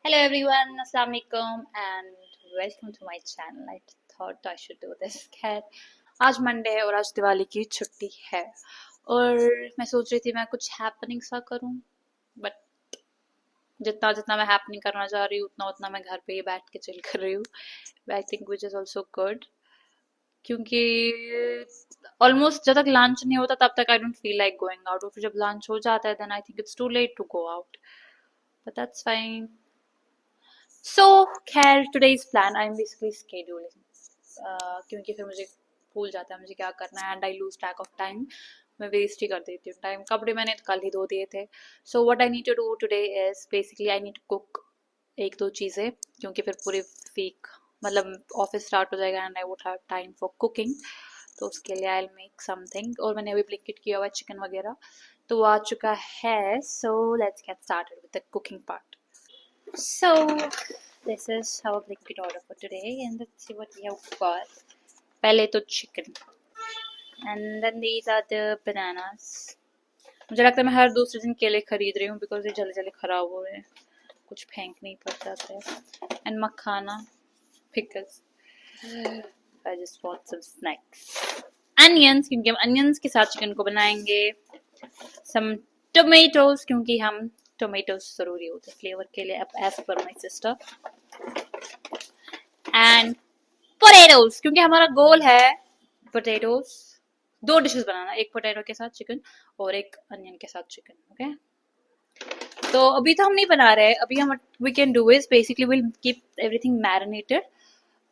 Hello everyone, Assalamu alaikum and welcome to my channel. I thought I should do this. खैर आज Monday है और आज दिवाली की छुट्टी है और मैं सोच रही थी मैं कुछ हैपनिंग सा करूं बट जितना जितना मैं हैपनिंग करना चाह रही हूँ उतना उतना मैं घर पे ही बैठ के चिल कर रही हूँ. I think which is also good क्योंकि ऑलमोस्ट जब तक लंच नहीं होता तब तक I don't feel like going out और फिर जब लंच हो जाता है then I think it's too late to go out but that's fine. So खैर today's plan I am basically scheduling क्योंकि फिर मुझे भूल जाता है मुझे क्या करना है and I lose track of time. मैं वेस्ट ही कर देती हूँ टाइम. कपड़े मैंने तो कल ही धो दिए थे. So what I need to do today is basically I need to cook एक दो चीज़ें क्योंकि फिर पूरी वीक मतलब ऑफिस स्टार्ट हो जाएगा and I would have time for cooking. तो उसके लिए आई मेक समथिंग और मैंने अभी ब्लिंकिट किया हुआ चिकन वगैरह तो वो आ चुका है. So let's get started with the cooking part. So this is our blanket order for today and let's see what we have got. पहले तो chicken and then these are the bananas. मुझे लगता है मैं हर दूसरे दिन केले खरीद रही हूँ बिकॉज ये जल्दी जल्दी खराब हो रहे हैं. कुछ फेंक नहीं पड़ता था. And makhana pickles. I just want some snacks. Onions क्योंकि हम onions के साथ चिकन को बनाएंगे. Some tomatoes क्योंकि हम tomatoes जरूरी होते हैं फ्लेवर के लिए as per my sister. And potatoes क्योंकि हमारा गोल है potatoes दो डिशेस बनाना. एक पोटैटो के साथ चिकन और एक अनियन के साथ चिकन. ओके तो अभी तो हम नहीं बना रहे. अभी हम we can do is basically will keep everything marinated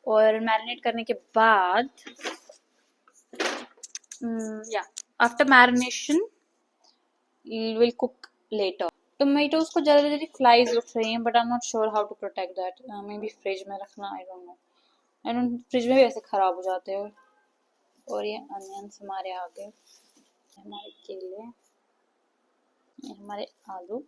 और मैरिनेट करने के बाद या after marination will cook later. Tomatoes को जल्दी जल्दी फ्लाइज उठ रही हैं but I am not sure how to protect that. Maybe fridge में रखना. I don't know. I don't fridge में भी ऐसे खराब हो जाते हैं. और ये अनियंस हमारे आ गए. हमारे केले, हमारे आलू.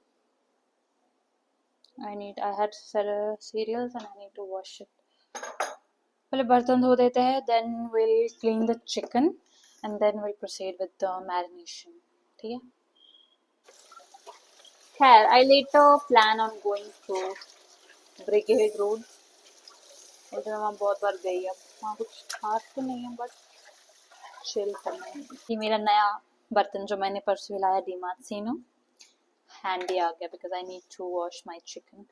I had cereals and I need to wash it. पहले बर्तन धो देते हैं then we'll clean the chicken and then we'll proceed with the marination. ठीक है. खैर I later plan on going to Brigade Road. और मैं वहाँ बहुत बार गई. अब वहाँ कुछ खास तो नहीं है बट चिल करना है. ये मेरा नया बर्तन जो मैंने परसों लाया डीमार्ट से नो हैंडी आ गया because I need to wash my chicken.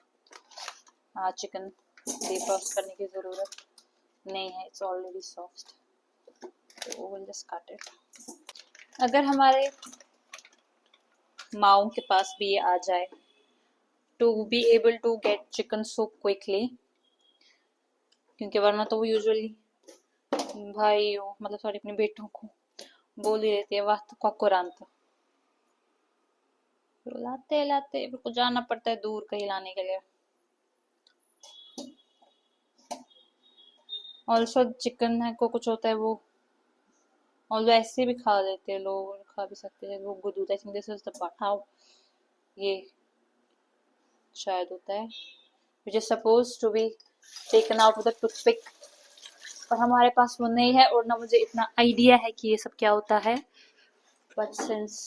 Chicken defrost करने की ज़रूरत नहीं है. इट्स ऑलरेडी सॉफ्ट तो विल जस्ट कट इट. अगर हमारे माओ के पास भी ये आ जाए to be able to get chicken so quickly क्योंकि वरना तो वो यूजुअली भाई मतलब सॉरी अपने बेटों को बोल ही देती है वाह तो कोकुरांत लाते लाते को जाना पड़ता है दूर कहीं लाने के लिए. ऑल्सो चिकन है को कुछ होता है वो ऑल्सो ऐसे भी खा लेते हैं लोग. खा भी सकते हैं वो गुदूता. I think this is the part how ये शायद होता है which is supposed to be taken out with a toothpick. और हमारे पास वो नहीं है और ना मुझे इतना आइडिया है कि ये सब क्या होता है. बट सिंस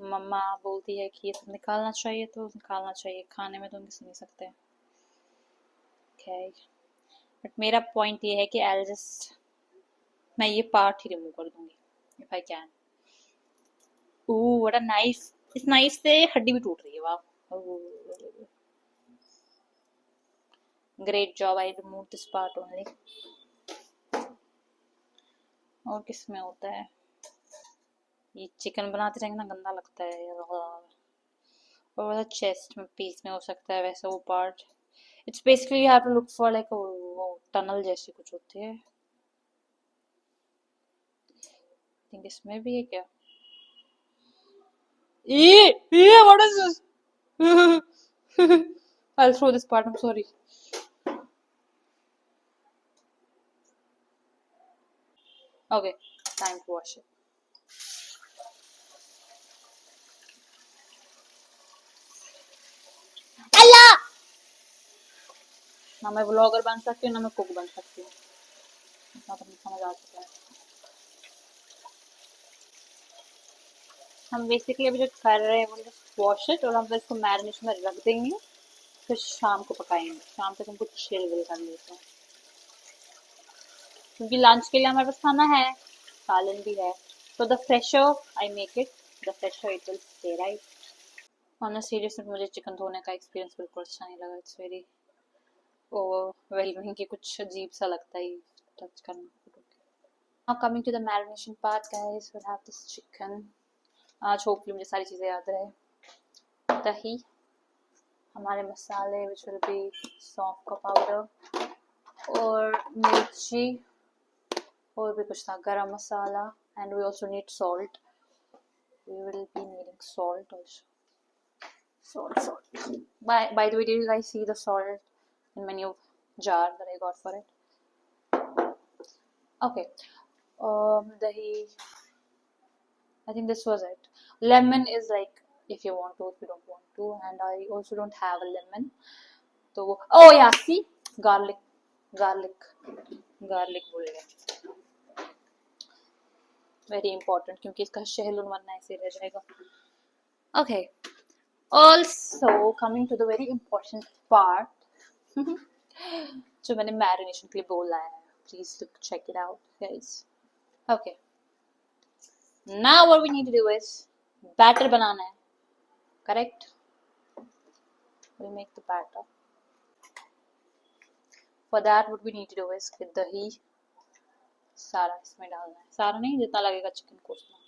मम्मा बोलती है कि ये सब निकालना चाहिए तो निकालना चाहिए. खाने में तो हम किसी नहीं सकते. okay. बट मेरा पॉइंट ये है कि I'll just मैं ये पार्ट ही रिमूव कर दूंगी if I can. Oh what a knife. इस नाइफ से हड्डी भी टूट रही है. वाह great job. I remove this part only. और किस में होता है ये चिकन बनाते रहेंगे ना गंदा लगता है. और वैसा चेस्ट में पीस में हो सकता है वैसा वो part. It's basically you have to look for like वो टनल जैसी कुछ होती है. थिंक इसमें भी है क्या. ये what is this. I'll throw this part. I'm sorry. Okay, time to wash it. अल्लाह. ना मैं व्लॉगर बन सकती हूँ ना मैं कुक बन सकती हूँ. इतना तो मुझे समझ आ चुका है. हम बेसिकली अभी जो कर रहे हैं वो जस्ट वॉश इट और हम इसको मैरिनेशन में रख देंगे फिर शाम को पकाएंगे, शाम तक हम कुछ चिल विल कर लेते हैं, क्योंकि लंच के लिए हमारे पास खाना है, सालन भी है। तो the fresher I make it, the fresher it will stay right. On a serious note, मुझे चिकन धोने का एक्सपीरियंस बिल्कुल अच्छा नहीं लगा। इट्स वेरी ओवरवेलमिंग, कि कुछ अजीब सा लगता है टच करना। Now coming to the marination part, guys, we'll have this chicken. आज होपफुली मुझे सारी चीज़ें याद रहे। दही, हमारे मसाले which will be सौंफ का पाउडर और मिर्ची, और भी कुछ था, गरम मसाला, and we also need salt. We will be needing salt also. Salt. By the way, did you guys see the salt in menu jar that I got for it? Okay. Dahi. I think this was it. Lemon is like if you want to, if you don't want to, and I also don't have a lemon. So, oh yeah, see, garlic भूल गए, very important, क्योंकि इसका शहलून वरना ऐसे रह जाएगा। Okay. Also coming to the very important part, जो मैंने मैरिनेशन के लिए बोला है, please check it out, guys. Okay. Now what we need to do is batter बनाना है, correct? We make the batter. For that what we need to do is with दही सारा इसमें डालना है, सारा नहीं, जितना लगेगा चिकन को उतना।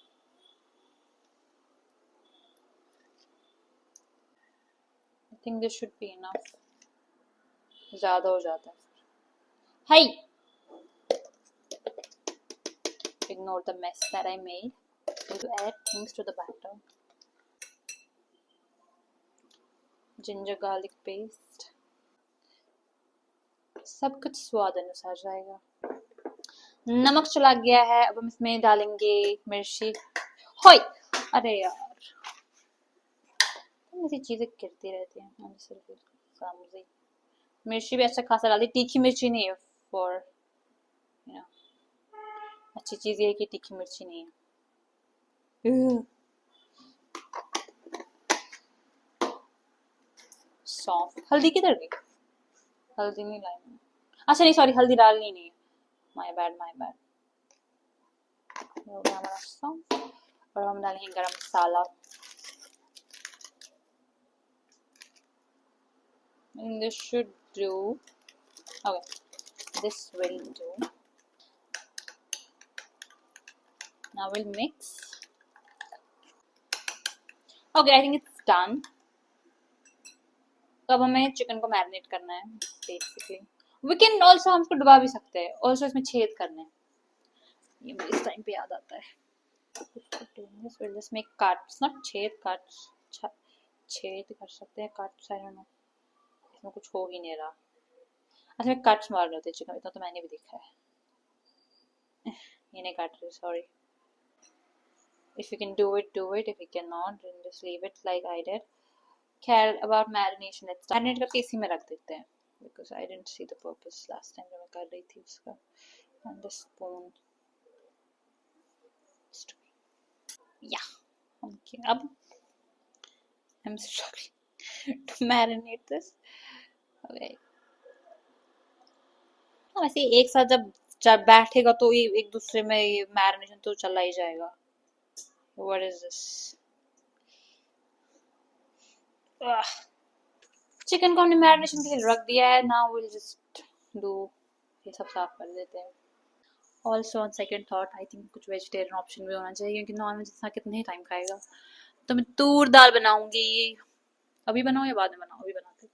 I think this should be enough. ज़्यादा हो जाता है। Hey! Ignore the mess that I made. I'm going to add things to the batter. Ginger garlic paste. सब कुछ स्वाद अनुसार जाएगा। नमक चला गया है, अब हम इसमें डालेंगे मिर्ची। होय! अरे यार, ऐसी चीजें गिरती रहती हैं। मिर्ची भी अच्छा खासा डाल दी, तीखी मिर्ची नहीं है, फॉर यू नो, अच्छी चीज ये है कि तीखी मिर्ची नहीं है। सौंफ, हल्दी किधर गई? हल्दी नहीं लाई, अच्छा नहीं, सॉरी, हल्दी डालनी नहीं है, माय बैड। हो गया हमारा सौंफ, और हम डालेंगे गरम मसाला। And this should do. Okay, this will do. Now we'll mix. Okay, I think it's done. तो अब हमें चिकन को मैरिनेट करना है बेसिकली। वी कैन ऑल्सो, हम इसको डुबा भी सकते हैं, ऑल्सो इसमें छेद करने हैं, ये मुझे इस टाइम पे याद आता है। We'll just make cuts, not छेद, cuts, छेद कर सकते हैं, cuts, I don't know, इसमें कुछ हो ही नहीं रहा। अच्छा, मैं कट्स मार रहे होते चिकन, इतना तो मैंने भी देखा है। ये नहीं काट रही, sorry. If you can do it, do it. If you cannot, then just leave it like I did. Care about marination, let's marinate करके इसी में रख देते हैं, because I didn't see the purpose last time जब मैं कर रही थी उसका। And the spoon. Yeah. Okay. अब I'm struggling to marinate this. Okay. वैसे एक साथ जब बैठेगा तो ये एक दूसरे में ये मैरिनेशन तो चला ही जाएगा। What is this? चिकन को हमने मैरिनेशन के लिए रख दिया है। Now we'll just do, ये सब साफ कर देते हैं। Also on second thought, I think कुछ वेजिटेरियन ऑप्शन भी होना चाहिए, क्योंकि नॉन वेज इंसान कितने ही टाइम खाएगा। तो मैं तूर दाल बनाऊंगी। अभी बनाओ या बाद में बनाओ? अभी बनाते हैं,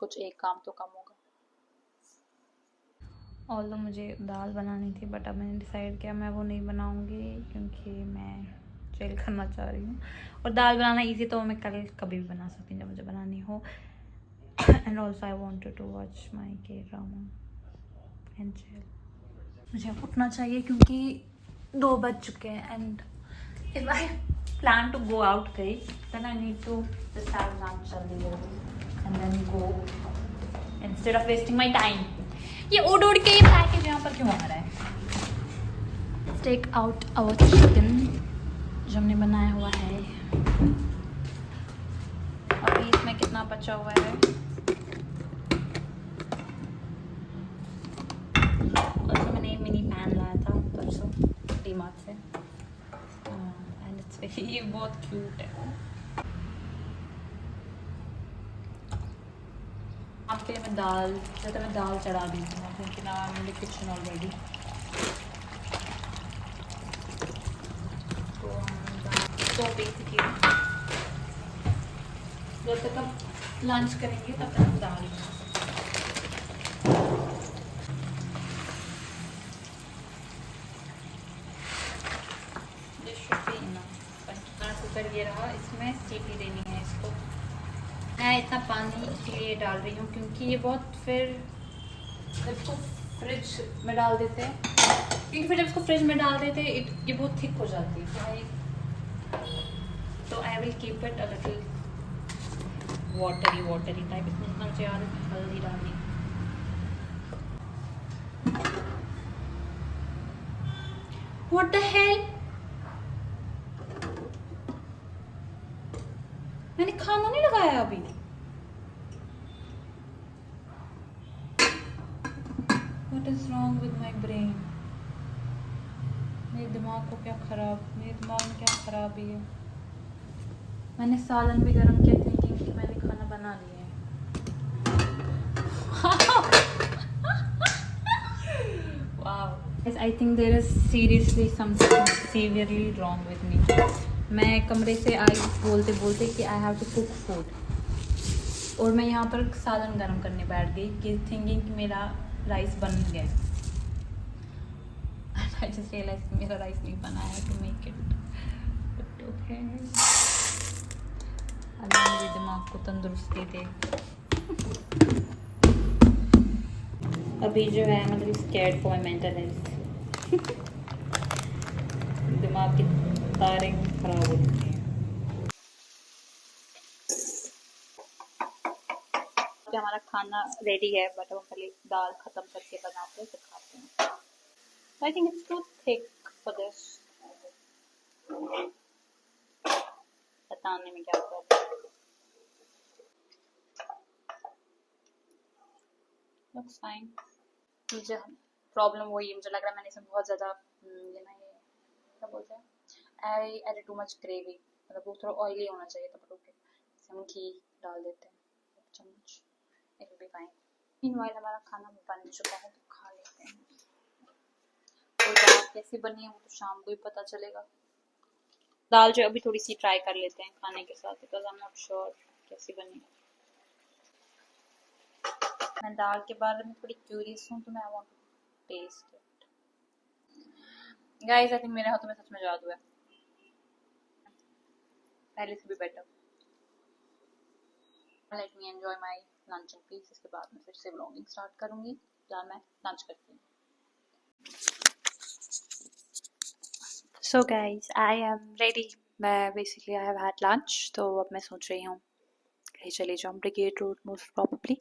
कुछ एक काम तो कम होगा। ऑल्दो मुझे दाल बनानी थी, बट अब मैंने डिसाइड किया मैं वो नहीं बनाऊंगी, क्योंकि मैं चिल करना चाह रही हूँ। और दाल बनाना इजी तो मैं कल कभी भी बना सकती हूँ जब मुझे बनानी हो। And also I wanted to watch my K-drama and chill. मुझे उठना चाहिए क्योंकि 2 बज चुके हैं, and if I plan to go out कहीं, then I need to just have lunch जल्दी and then go, instead of wasting my time. ये उड़ के ये पैकेज यहाँ पर क्यों आ रहा है? Let's take out our chicken जो हमने बनाया हुआ है। अभी इसमें कितना खाना बचा हुआ है और तो मैंने मिनी पैन लाया था परसों डीमार्ट से एंड इट्स वेरी बहुत क्यूट है। आपके लिए मैं दाल चढ़ा दी थी क्योंकि ना I am in the kitchen already. तो बेसिकली जब तक हम लंच करेंगे तब तक हम दाल कुकर ये रहा, इसमें सीटी देनी है इसको। मैं इतना पानी इसलिए डाल रही हूँ क्योंकि ये बहुत फिर जब इसको फ्रिज में डाल देते हैं क्योंकि फिर जब इसको फ्रिज में डाल देते हैं ये बहुत थिक हो जाती है तो I will keep it a little watery type. इतना मुझे याद है हल्दी डालनी। व्हाट द हेल, मैंने खाना नहीं लगाया अभी। What is wrong with my brain? मेरे दिमाग में क्या खराबी है। मैंने सालन भी गर्म किया थिंकिंग कि मैंने खाना बना लिया है। Wow. Yes, I think there is seriously something severely wrong with me. मैं कमरे से आई बोलते बोलते कि I have to cook food और मैं यहाँ पर सालन गर्म करने बैठ गई कि थिंकिंग कि मेरा राइस बन गया। I just realized मेरा राइस नहीं बना है to make it. But okay. अल्लाह मेरे दिमाग को तंदुरुस्ती दे। अभी जो है मतलब scared for my mental health. दिमाग की तारें खराब हो चुकी हैं। हमारा खाना रेडी है बट हम पहले दाल खत्म करके बनाते हैं फिर खाते हैं। I think it's too thick for this. बताने में क्या प्रॉब्लम है? Looks fine. मुझे प्रॉब्लम वही मुझे लग रहा है मैंने इसमें बहुत ज़्यादा ये क्या बोलते हैं I added too much gravy मतलब वो थोड़ा ऑयली होना चाहिए था बट ओके हम घी डाल देते हैं चम्मच it will be fine. Meanwhile हमारा खाना बन चुका है तो खा लेते हैं और दाल कैसी बनी है वो तो शाम को ही पता चलेगा। दाल जो अभी थोड़ी सी ट्राई कर लेते हैं खाने के साथ because I am not sure कैसी बनी। मैं दाल के बारे में थोड़ी क्यूरियस हूँ तो मैं I want to taste it. Guys I think मेरे हाथों में सच में जादू है, पहले से भी better. Let me enjoy my lunch in peace. इसके बाद मैं फिर से व्लॉगिंग स्टार्ट करूंगी या मैं लंच करती हूँ। So guys I am ready. मैं basically I have had lunch तो अब मैं सोच रही हूँ कहीं चली जाऊँ ब्रिगेड रोड मोस्ट प्रॉबेबली।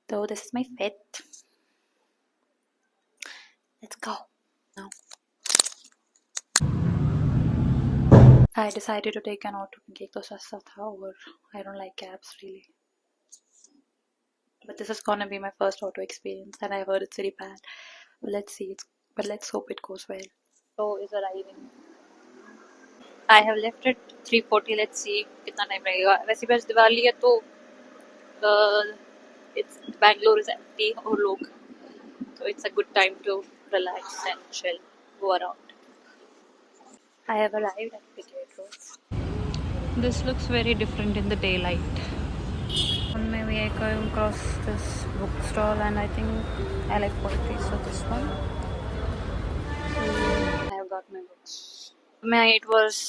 तो this is my fit. Let's go now. I decided to take an auto क्योंकि एक तो सस्ता था और I don't like cabs really. But this is gonna be my first auto experience and I've heard it's very bad. But let's see. But let's hope it goes well. So is arriving. I have left at 3:40. Let's see कितना time लगेगा। वैसे भी आज दिवाली है तो it's Bangalore is empty और लोग so it's a good time to relax and chill, go around. I have arrived at Brigade Road. This looks very different in the daylight. On my way I came across this bookstall and I think I like poetry, so this one. I have got my books. It was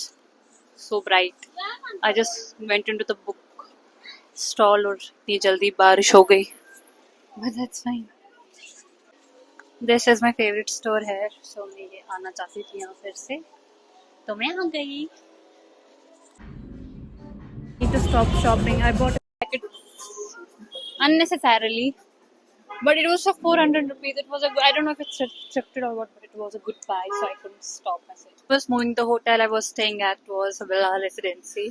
so bright. I just went into the book stall और इतनी जल्दी बारिश हो गई. But that's fine. This is my favorite store here. So मैं ये आना चाहती थी यहाँ फिर से. तो मैं आ गई. Need to stop shopping. I bought a packet unnecessarily, but it was for 400 rupees. It was I don't know if it's thrifted or what, but it was a good buy, so I couldn't stop myself. I was moving. The hotel I was staying at was a villa residency,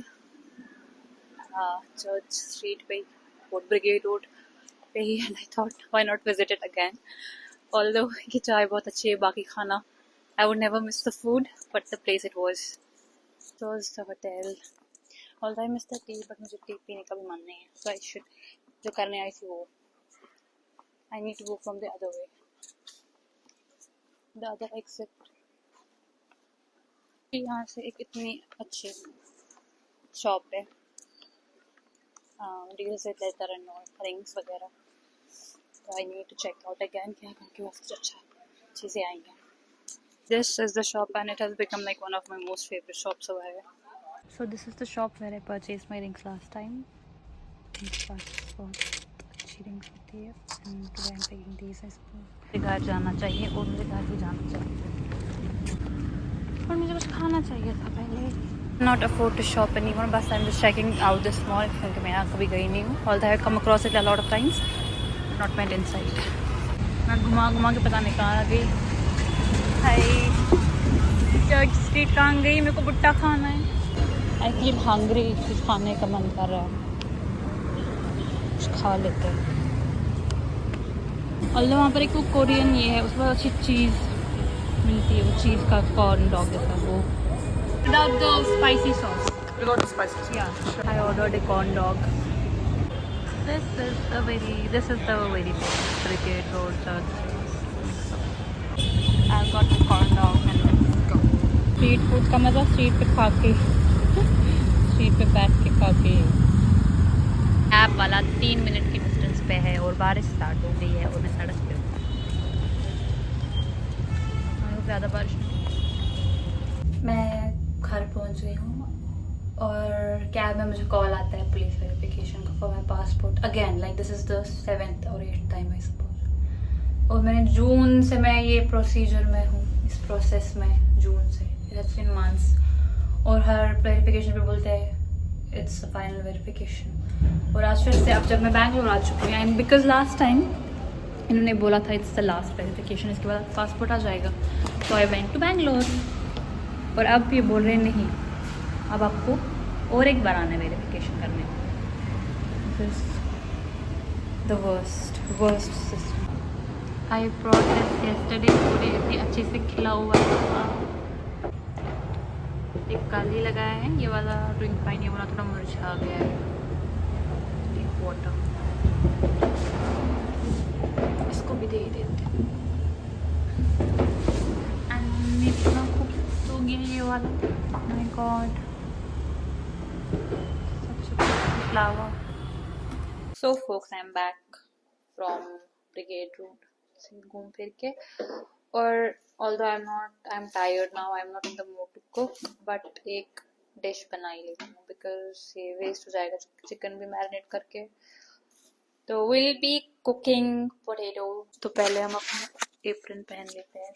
Church Street पे. airport, Brigade Road पे ही, and I thought why not visit it again. Although की चाय बहुत अच्छी है, बाकी खाना I would never miss the food, but the place it was. So was the hotel. Although I missed the tea, but मुझे T पीने का भी मन नहीं है. So I should जो करने आई थी वो. I need to go from the other way. The other exit. यहाँ से एक इतनी अच्छी शॉप है, deals with leather and rings वगैरह. तो I need to check out again क्या करके बहुत अच्छा चीज़ें आई हैं. This is the shop and it has become like one of my most favorite shops over here. So this is the shop where I purchased my rings last time. इनके पास बहुत अच्छी rings होती है. And today I'm taking these, I suppose. मुझे घर जाना चाहिए और मुझे घर भी जाना चाहिए और मुझे कुछ खाना चाहिए था पहले. Not afford to shop anymore. बस I'm just checking out this mall क्योंकि मैं यहाँ कभी गई नहीं हूँ. Although I've come across it a lot of times, not went inside. मैं घुमा घुमा के पता नहीं कहाँ आ गई. हाय, चर्च स्ट्रीट कहाँ गई? मेरे को भुट्टा खाना है. I feel hungry. कुछ खाने का मन कर रहा है. कुछ खा लेते हैं. Although वहाँ पर एक वो कोरियन ये है, उसमें अच्छी चीज़ मिलती है, वो चीज़ का कॉर्न डॉग जैसा वो. Without the spicy sauce. Without the spices. Yeah, I ordered a corn dog. This is the very big Brigade Road church. I've got the corn dog and let's go. Street food का मज़ा street पे खा के, street पे बैठ के खा के. ऐप वाला 3 मिनट की डिस्टेंस पे है और बारिश स्टार्ट हो गई है और मैं सड़क पे हूँ. ज़्यादा बारिश नहीं. मैं घर पहुंच गई हूँ और कैब में मुझे कॉल आता है पुलिस वेरिफिकेशन का for my passport again. Like this is the 7th और 8th टाइम आई सपोज. और मैंने जून से मैं ये प्रोसीजर में हूँ, इस प्रोसेस में जून से. इट हैज़ बीन मंथ्स और हर वेरिफिकेशन पे बोलते हैं इट्स अ फाइनल वेरिफिकेशन. और आज फिर से अब जब मैं बैंगलोर आ चुकी हूँ एंड बिकॉज लास्ट टाइम इन्होंने बोला था इट्स द लास्ट वेरिफिकेशन, इसके बाद पासपोर्ट आ जाएगा. तो आई वेंट टू बैंगलोर और अब ये बोल रहे हैं नहीं, अब आपको और एक बार आना है वेरिफिकेशन करने. This the worst system. I brought this yesterday. पूरे इतनी अच्छे से खिला हुआ था. एक कल ही लगाया है ये वाला रिंग फाइन, ये वाला थोड़ा मुरझा गया है. एक वाटर इसको भी दे ही देते हैं. एंड इतना खूबसूरत हो गया ये वाला. My God, such a flower. So folks, I'm back from Brigade Road से घूम फिर के. और although I'm tired now, I'm not in the mood to cook, but एक डिश बना ही लेती हूँ because ये वेस्ट हो जाएगा चिकन भी मैरिनेट करके. तो we'll be cooking potatoes. तो पहले हम अपना एप्रन पहन लेते हैं,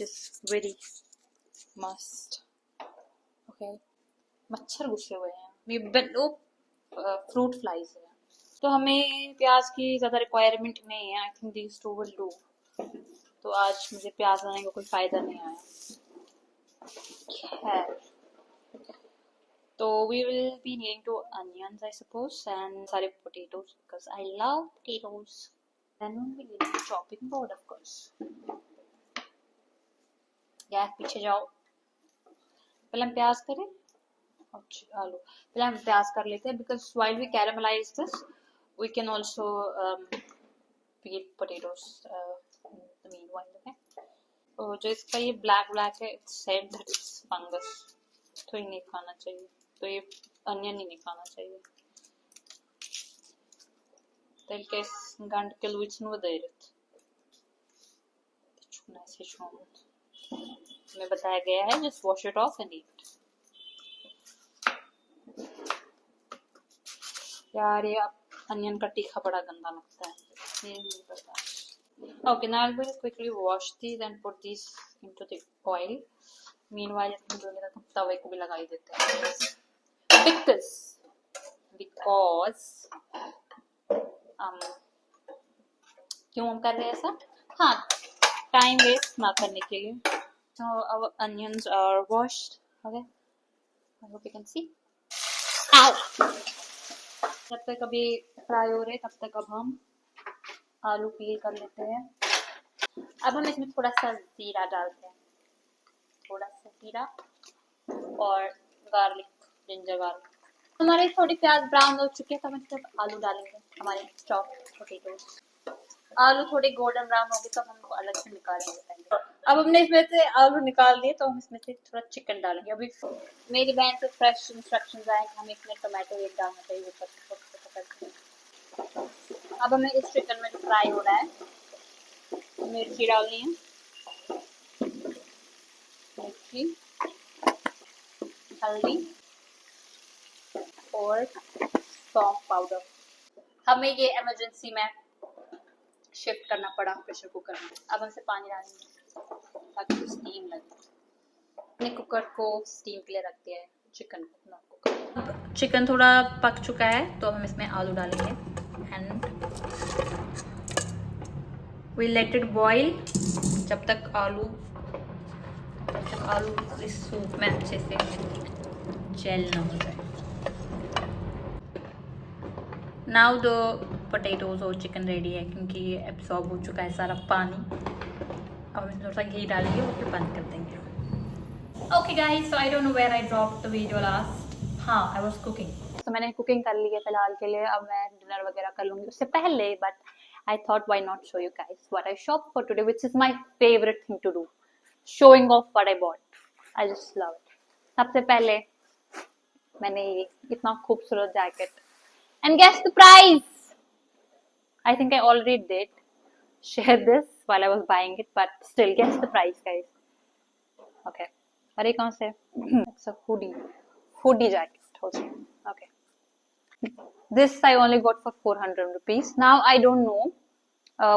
just very must. Okay, मच्छर घुसे हुए हैं. ये फ्रूट फ्लाइज हैं. तो हमें प्याज की ज़्यादा रिक्वायरमेंट नहीं है. I think these two will do. तो आज मुझे प्याज बनाने का कोई फ़ायदा नहीं आया. खैर, तो we will be needing to onions I suppose and सारे potatoes because I love potatoes. Then we will need chopping board of course. Gas पीछे जाओ. पहले हम प्याज करें. अच्छा आलू पहले हम प्याज कर लेते हैं because while we caramelize this we can also peel potatoes in the meanwhile. Okay. तो जो इसका ये black है, it's said that it's fungus. तो ये नहीं खाना चाहिए. तो ये अनियन ही नहीं खाना चाहिए. Telke ganske luits noderit. छूना ऐसे छूना. हमें बताया गया है just wash it off and eat. यार ये अनियन का तीखा बड़ा गंदा लगता है. ये नहीं पता. Okay, now I'll just quickly wash these and put these into the oil. Meanwhile, हम दोनों का तवे को भी लगा ही देते हैं. Because क्यों हम कर रहे हैं ऐसा? हाँ, टाइम वेस्ट ना करने के लिए. So our onions are washed. Okay, I hope you can see. Ow! जब तक अभी फ्राई हो रहे तब तक अब हम आलू पील कर लेते हैं। अब हम इसमें थोड़ा सा जीरा डालते हैं, थोड़ा सा जीरा और गार्लिक, जिंजर गार्लिक। हमारे थोड़ी प्याज ब्राउन हो चुके हैं तो हम इसमें आलू डालेंगे, हमारे चॉप्ड पोटैटोज। आलू थोड़े गोल्डन ब्राउन हो गए तो हम उनको अलग से निकालेंगे पहले। अब हमने इसमें से आलू निकाल दिए तो हम इसमें से थोड़ा चिकन डालेंगे। अभी मेरी बहन से फ्रेश इंस्ट्रक्शंस आए कि हमें इसमें टोमेटो एक डालना चाहिए ऊपर। अब हमें इस चिकन में जो फ्राई हो रहा है मिर्ची डालनी है, मिर्ची, हल्दी और सौंफ पाउडर। हमें ये इमरजेंसी में शिफ्ट करना पड़ा प्रेशर कुकर में। अब हम इसे पानी डालेंगे ताकि स्टीम लगे। अपने कुकर को स्टीम के लिए रख दिया है, चिकन को नॉट कुकर। चिकन थोड़ा पक चुका है तो हम इसमें आलू डालेंगे and we let it boil जब तक आलू इस सूप में अच्छे से जेल ना हो जाए। नाउ द पोटैटोज और चिकन रेडी है क्योंकि ये एब्सॉर्ब हो चुका है सारा पानी। अब हम थोड़ा सा घी डालेंगे और फिर बंद कर देंगे। Okay guys, so I don't know where I dropped the video last. हाँ, आई वाज कुकिंग। तो मैंने कुकिंग कर ली है फिलहाल के लिए। अब मैं डिनर वगैरह कर लूंगी उससे पहले, but I thought why not show you guys what I shop for today, which is my favourite thing to do, showing off what I bought. I just love it. सबसे पहले मैंने ये इतना खूबसूरत jacket, and guess the price. I think I already did share this while I was buying it, but still guess the price, guys. Okay. अरे कहाँ से? It's a hoodie jacket also. Okay. This I only got for 400 rupees. Now I don't know,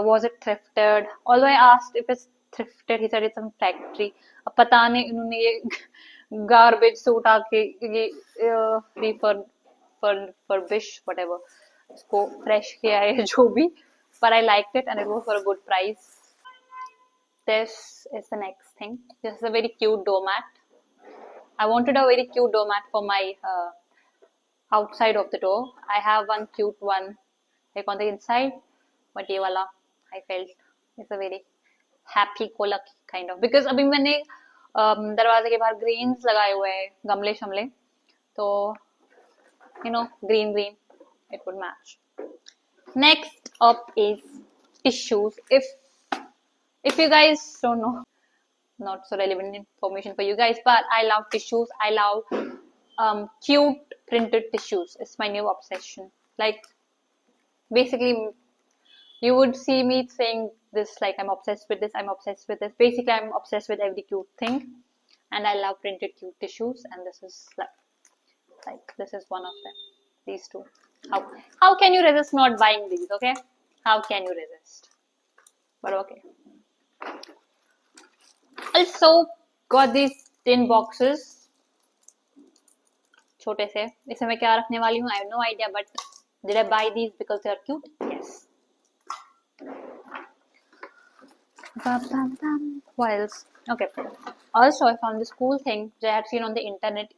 was it thrifted? Although I asked if it's thrifted, he said it's some factory. अब पता नहीं इन्होंने ये garbage से उठा के ये refurbish whatever इसको fresh किया है जो भी, but I liked it and it was for a good price. This is the next thing. This is a very cute doormat. I wanted a very cute doormat for my outside of the door. I have one cute one like on the inside, but ये वाला I felt it's a very happy go lucky kind of, because अभी मैंने दरवाजे के बाहर greens लगाए हुए हैं, गमले शमले, तो you know green it would match. Next up is tissues. If you guys don't know, not so relevant information for you guys, but I love tissues. I love cute printed tissues. It's my new obsession. Like basically you would see me saying this like I'm obsessed with this, I'm obsessed with this. Basically I'm obsessed with every cute thing, and I love printed cute tissues, and this is like this is one of them. These two. How can you resist not buying these? Okay, how can you resist? But okay. Also got these tin boxes, छोटे से. इसमें मैं क्या रखने वाली हूँ I have no idea, but did I buy these because they are cute? Yes. What else? Okay. Also, I found this cool thing that I had seen on the internet.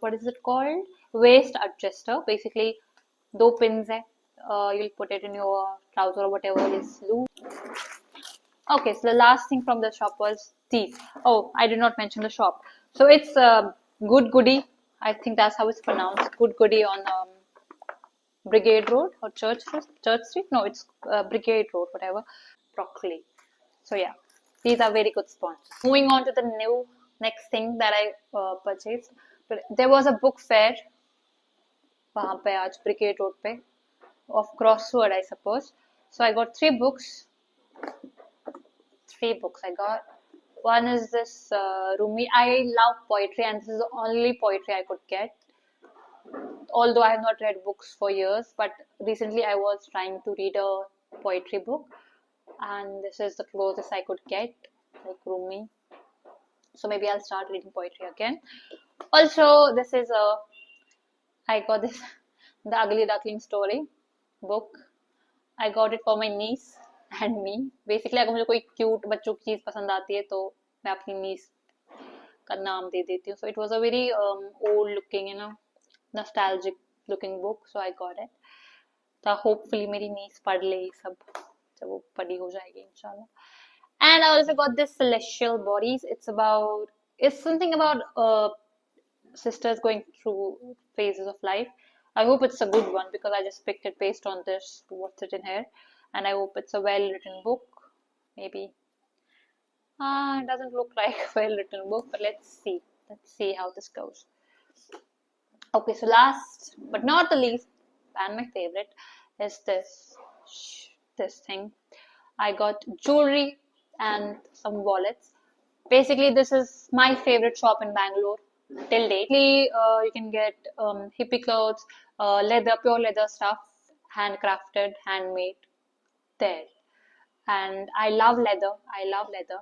What is it called? Waist adjuster. Basically, दो pins है. You'll put it in your trouser or whatever is loose. Okay, so the last thing from the shop was these. Oh, I did not mention the shop. So it's Good Goody. I think that's how it's pronounced. Good Goody on Brigade Road or Church Street. No, it's Brigade Road, whatever. Broccoli. So yeah, these are very good sponsors. Moving on to the next thing that I purchased. There was a book fair वहाँ पे आज Brigade Road पे of crossword, I suppose. So I got three books I got. One is this Rumi. I love poetry, and this is the only poetry I could get. Although I have not read books for years, but recently I was trying to read a poetry book, and this is the closest I could get, like Rumi. So maybe I'll start reading poetry again. Also, this is I got this The Ugly Duckling story book. I got it for my niece and me. Basically, अगर मुझे कोई cute बच्चों की चीज पसंद आती है तो मैं अपनी niece का नाम दे देती हूँ. So it was a very old looking, nostalgic looking book. So I got it. तो होपफुली मेरी नीस पढ़ ले सब जब वो बड़ी हो जाएगी इंशाल्लाह. And I also got this Celestial Bodies. It's something about sisters going through phases of life. I hope it's a good one because I just picked it based on this, what's written here. And I hope it's a well written book. Maybe. It doesn't look like a well written book, but let's see. Let's see how this goes. Okay, so last but not the least, and my favorite, is this thing. I got jewelry and some wallets. Basically, this is my favorite shop in Bangalore till date. You can get hippie clothes, leather, pure leather stuff, handcrafted, handmade there. And I love leather. I love leather,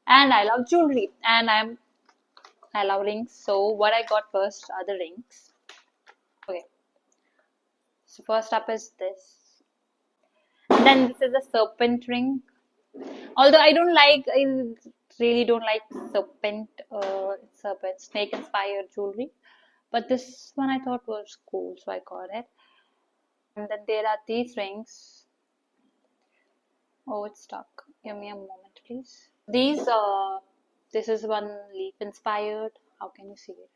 and I love jewelry, and I love rings. So what I got first are the rings. Okay. So first up is this. Then this is a serpent ring. Although I really don't like serpent, snake inspired jewelry. But this one I thought was cool, so I got it. And then there are these rings. Oh, it's stuck. Give me a moment, please. This is one leaf inspired. How can you see it?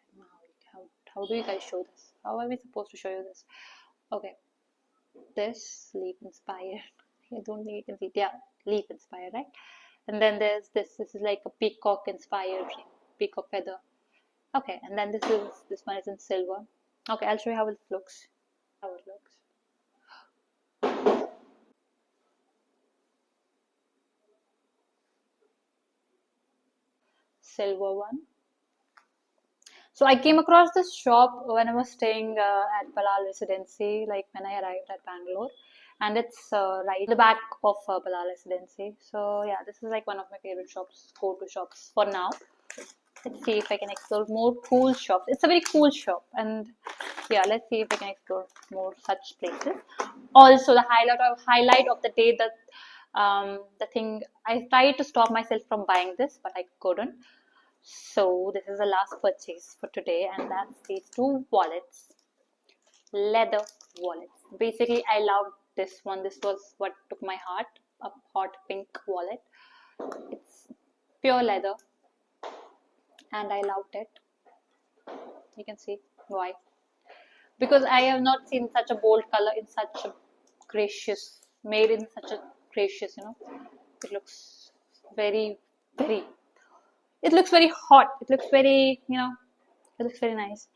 How do you guys show this? How are we supposed to show you this? Okay, this leaf inspired. I don't think you can see. Yeah, leaf inspired, right? And then there's this. This is like a peacock inspired ring, peacock feather. Okay, and then this one is in silver. Okay, I'll show you how it looks. How it looks. Silver one. So I came across this shop when I was staying at Palal Residency, like when I arrived at Bangalore, and it's right in the back of Palal Residency. So yeah, this is like one of my favorite shops, go-to shops for now. Let's see if I can explore more cool shops. It's a very cool shop, and yeah, let's see if I can explore more such places. Also, the highlight of the day, the thing I tried to stop myself from buying this, but I couldn't. So this is the last purchase for today, and that's these two wallets, leather wallets. Basically, I loved this one. This was what took my heart, a hot pink wallet. It's pure leather, and I loved it. You can see why. Because I have not seen such a bold color in such a gracious, made in such a gracious, it looks very, very, it looks very hot. It looks very, it looks very nice.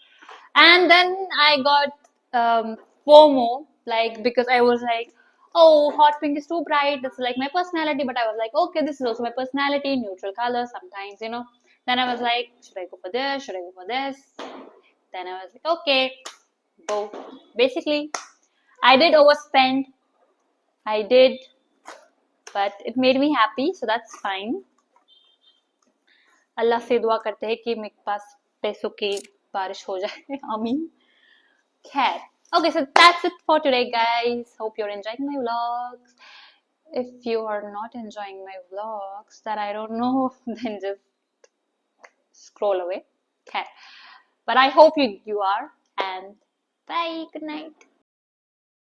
And then I got FOMO, like, because I was like, oh, hot pink is too bright. It's like my personality. But I was like, okay, this is also my personality, neutral color sometimes, Then I was like, should I go for this? Should I go for this? Then I was like, okay, go. Basically, I did overspend. I did, but it made me happy, so that's fine. अल्लाह से दुआ करते हैं कि मेरे पास पैसों की बारिश हो जाए. आमीन. Cat. Okay, so that's it for today, guys. Hope you're enjoying my vlogs. If you are not enjoying my vlogs, then I don't know, then just scroll away. Cat. But I hope you are. And bye. Good night.